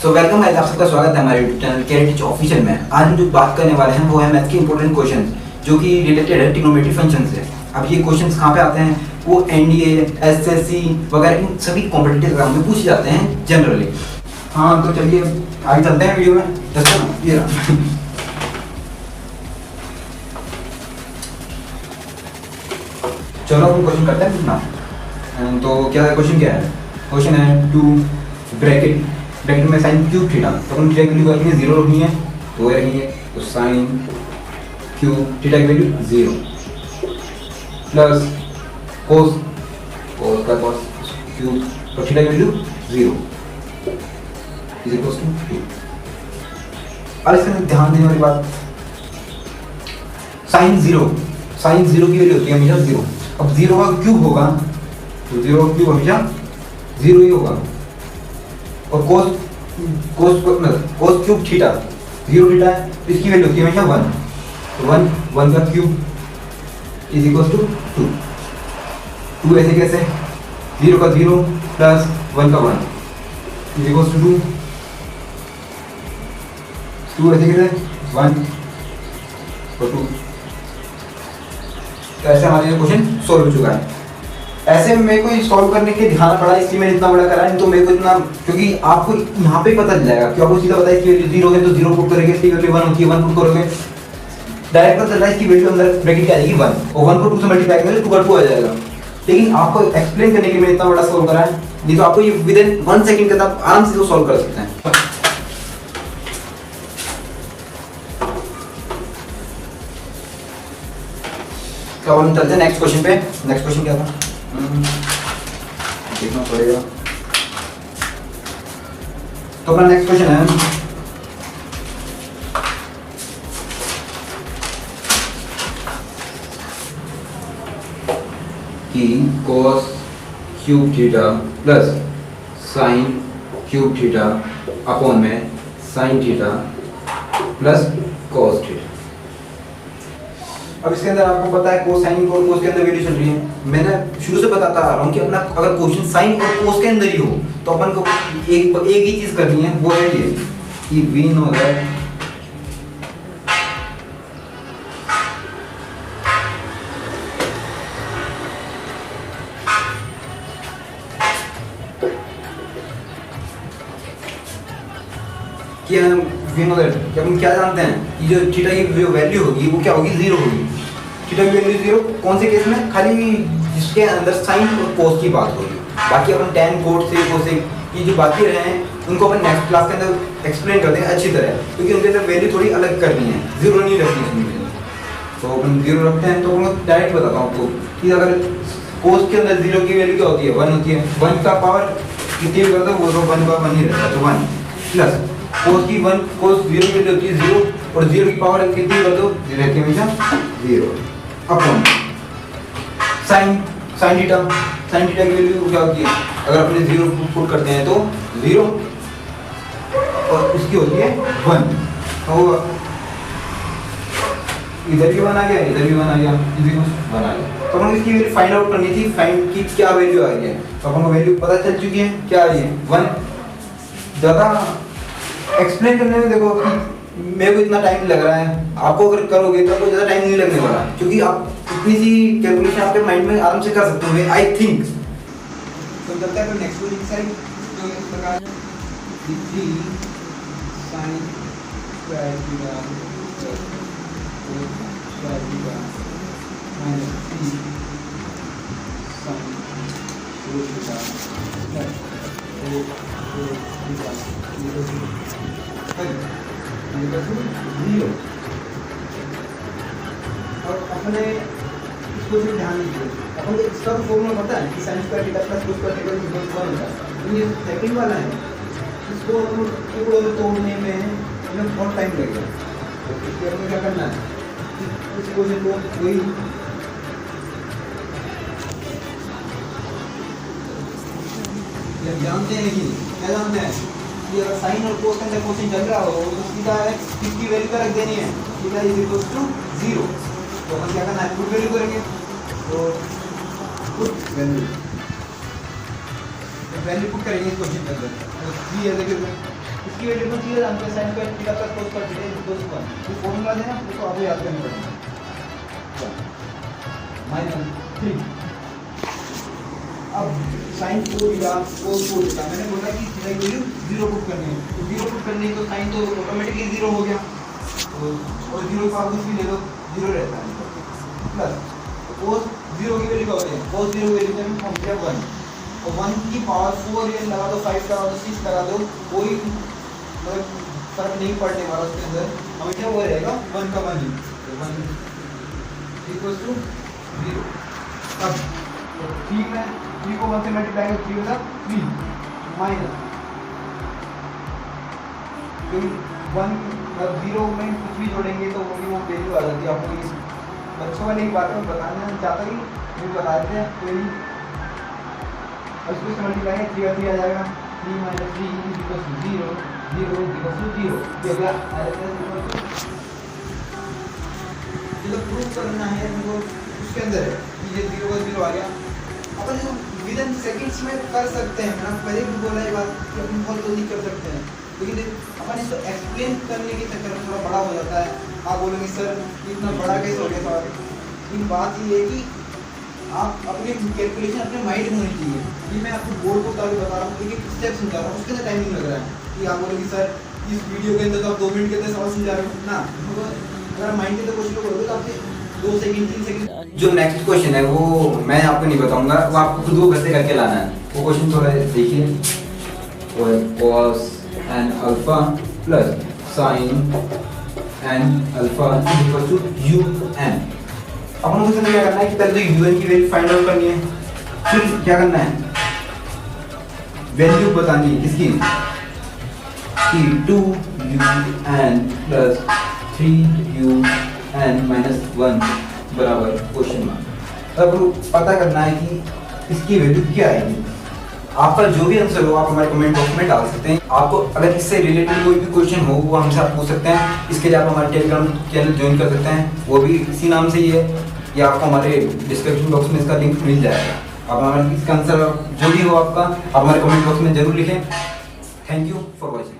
So welcome guys, आप सबका स्वागत है हमारे YouTube channel Carat Teach official में। आज हम जो बात करने वाले हैं वो है मैथ के इंपॉर्टेंट क्वेश्चंस जो कि रिलेटेड है ट्रिग्नोमेट्री फंक्शन से। अब ये क्वेश्चंस कहाँ पे आते हैं? वो एनडीए, एसएससी वगैरह इन सभी कॉम्पिटिटिव एग्जाम में पूछे जाते हैं जनरली। हाँ तो चलिए आगे चलते हैं वीडियो में। ये चलो हम क्वेश्चन करते हैं ना। तो क्या है क्वेश्चन? क्या है क्वेश्चन? है टू ब्रैकेट में साइन क्यूब थीटा, तो अपन थीटा की वैल्यू रखनी है 0 रखनी है, तो वो रखेंगे तो साइन क्यूब थीटा की वैल्यू 0 प्लस कोस का कोस क्यूब तो थीटा की वैल्यू 0 इज इक्वल टू 2। अब इसमें ध्यान देने वाली बात, साइन 0 की वैल्यू होती है हमेशा 0। अब 0 का क्यूब होगा तो 0 का क्यूब हमेशा 0 ही होगा, और कोस क्यूब थीटा 0 थीटा है तो इसकी वैल्यू होती है हमेशा 1, तो 1 का क्यूब इज इक्वल टू 2। ऐसे कैसे? 0 का 0 प्लस 1 का 1 इज इक्वल टू 2 ऐसे कैसे? 1 और 2। तो ऐसे हमारे क्वेश्चन सॉल्व हो चुका है। ऐसे मेरे को सॉल्व करने के दिखाना पड़ा, इसलिए मैंने इतना बड़ा करा, नहीं तो मेरे को इतना, क्योंकि आपको यहाँ पे पता चल जाएगा कि आपको सीधा पता है कि वैल्यू 0 है तो 0 पुट करेंगे, इसकी वैल्यू 1 होती है 1 पुट करोगे, डायरेक्ट पता चल रहा है इसकी वैल्यू अंदर ब्रैकेट क्या आएगी 1, और 1 को 2 से मल्टीप्लाई करेंगे 2 का 2 आ जाएगा। लेकिन आपको एक्सप्लेन करने के लिए मैंने इतना बड़ा सॉल्व करा है, नहीं तो आपको ये विद इन 1 सेकंड के अंदर आराम से सॉल्व कर सकते हैं। तो हम चलते हैं नेक्स्ट क्वेश्चन पे। नेक्स्ट क्वेश्चन क्या था देखना पड़ेगा। तो अपना नेक्स्ट क्वेश्चन है कि cos cube theta plus sine cube theta upon में sine theta plus cos theta. अब इसके अंदर आपको पता है कोसाइन और कोस के अंदर वैल्यू चल रही है। मैंने शुरू से बताता आ रहा हूँ कि अपना अगर क्वेश्चन साइन और कोस के अंदर ही हो तो अपन को एक ही चीज करनी है, वो है ये कि वी नो दैट कि हम क्या जानते हैं कि जो थीटा की जो वैल्यू होगी वो क्या होगी? 0 होगी। थीटा की वैल्यू 0 कौन से केस में? खाली जिसके अंदर साइन और कोस की बात होगी। बाकी अपन tan कोट से कोसेक ये जो बाकी रहे हैं उनको अपन नेक्स्ट क्लास के अंदर एक्सप्लेन कर देंगे अच्छी तरह, क्योंकि उनके अंदर वैल्यू थोड़ी अलग करनी है, 0 नहीं रखनी इसमें। तो अपन 0 रखते हैं तो मैं डायरेक्ट बताता हूँ आपको कि अगर कोस के अंदर 0 की वैल्यू क्या होती है? 1 होती है। 1 का पावर कितनी भी कर दो वो तो 1 का 1 ही रहता है, तो 1 प्लस कोस की 1 कोस 0 की वैल्यू होती है 0, और 0 की पावर कितनी कर दो रहती है हमेशा 0 अपॉन साइन थीटा की वैल्यू क्या होती है? अगर अपने 0 पुट करते हैं तो 0 और इसकी होती है 1, तो इधर भी 1 आ गया, इधर भी 1 आ गया, इधर भी 1 आ गया। तो अपन इसकी वैल्यू फाइंड आउट करनी थी, फाइंड की क्या वैल्यू आ रही है। तो अपन को वैल्यू पता चल चुकी है, क्या आ रही है 1। ज़्यादा एक्सप्लेन करने में देखो कि मेरे को इतना टाइम लग रहा है, आपको अगर करोगे तो आपको ज़्यादा टाइम नहीं लगने वाला, क्योंकि आप इतनी सी कैलकुलेशन आपके माइंड में आराम से कर सकते हो आई थिंक। तो चलता है नेक्स्ट वाली साइड, तो इस प्रकार 3 sin square theta plus cos square theta minus 3 sin cos theta plus cos theta 0। और अपने इसको भी ध्यान दीजिए, अपन को इसका तो फॉर्मूला पता है कि sin square theta plus cos square theta equal to 1 होता है। तो ये सेकंड वाला है, इसको अपन टुकड़ों में तोड़ने में हमें बहुत टाइम लगेगा। तो इसके लिए क्या करना है, इस क्वेश्चन को वही जानते हैं कि क्या जानते हैं कि अगर साइन और कोस के अंदर क्वेश्चन चल रहा हो तो सीधा इसकी वैल्यू क्या रख देनी है, थीटा इज इक्वल टू 0। तो हम क्या करना है, पुट वैल्यू करेंगे, तो पुट वैल्यू पुट करेंगे इस क्वेश्चन के अंदर। 3 है देखिए इसकी वैल्यू को सीधा जानते हैं, sin square theta plus cos square theta equals to 1। ये फॉर्मूला है ना, उसको आपको याद करना पड़ेगा। -3। अब sin 4 या cos 4 थीटा, मैंने बोला कि थीटा की वैल्यू 0 पुट करनी है, तो 0 पुट करने तो sin तो ऑटोमेटिकली 0 हो गया, तो और 0 के पास कुछ भी ले लो 0 रहता है, प्लस cos 0 की वैल्यू क्या होती है, cos 0 की वैल्यू में हम क्या 1, और 1 की पावर 4 ये लगा दो, 5 लगा दो, 6 लगा दो, कोई मतलब फर्क नहीं पड़ने वाला उसके अंदर, हमेशा वो रहेगा 1 का 1 ही, तो 1 इक्वल्स टू 0। अब 3 में 3 को 1 से मल्टीप्लाई करो, 3 होता 3 माइनस 1 मतलब 0 में कुछ भी जोड़ेंगे तो वो वैल्यू आ जाती है। आपको इस बच्चों वाली एक बात मैं बताना चाहता कि मुझे बता देते हैं कोई, अब इसको से मल्टीप्लाई है 3 का 3 आ जाएगा, 3 - 3 इक्वल्स टू 0, 0 इक्वल्स टू 0। ये क्या आ जाता है, जो प्रूफ करना है हमको उसके अंदर है कि ये 0 का 0 आ गया। अपन इसको विदिन सेकंड्स में कर सकते हैं, मैंने पहले भी बोला ये बात कि अपन बहुत जल्दी कर सकते हैं, लेकिन अपन इसको एक्सप्लेन करने के चक्कर में थोड़ा बड़ा हो जाता है। आप बोलेंगे सर इतना बड़ा कैसे हो गया सवाल, लेकिन बात ये है कि आप अपनी कैलकुलेशन अपने माइंड में होनी चाहिए। ये मैं आपको बोर्ड को ताकि बता रहा हूँ, एक एक स्टेप समझा रहा हूँ, उसके अंदर टाइमिंग लग रहा है कि आप बोलेंगे सर इस वीडियो के अंदर तो आप 2 मिनट के अंदर सवाल समझा रहे हो ना, अगर माइंड के अंदर कुछ लोग होगा तो आपसे 2 सेकंड 3 सेकंड। जो नेक्स्ट क्वेश्चन है वो मैं आपको नहीं बताऊंगा, वो आपको खुद को घर से करके लाना है। वो क्वेश्चन थोड़ा देखिए, वो cos n alpha plus sin n alpha equal to un। अब हम उसके क्या करना है कि पहले तो un की वैल्यू फाइंड आउट करनी है, फिर क्या करना है वैल्यू बतानी है किसकी, कि 2un प्लस 3un माइनस 1 बराबर क्वेश्चन मार्क। अब पता करना है कि इसकी वैल्यू क्या आएगी। आपका जो भी आंसर हो आप हमारे कमेंट बॉक्स में डाल सकते हैं। आपको अगर इससे रिलेटेड कोई भी क्वेश्चन हो वो हमसे आप पूछ सकते हैं। इसके लिए आप हमारे टेलीग्राम चैनल ज्वाइन कर सकते हैं, वो भी इसी नाम से ही है, या आपको हमारे डिस्क्रिप्शन बॉक्स में इसका लिंक मिल जाएगा। आप हमारे इसका आंसर जो भी हो आपका आप हमारे कमेंट बॉक्स में जरूर लिखें। Thank you for watching.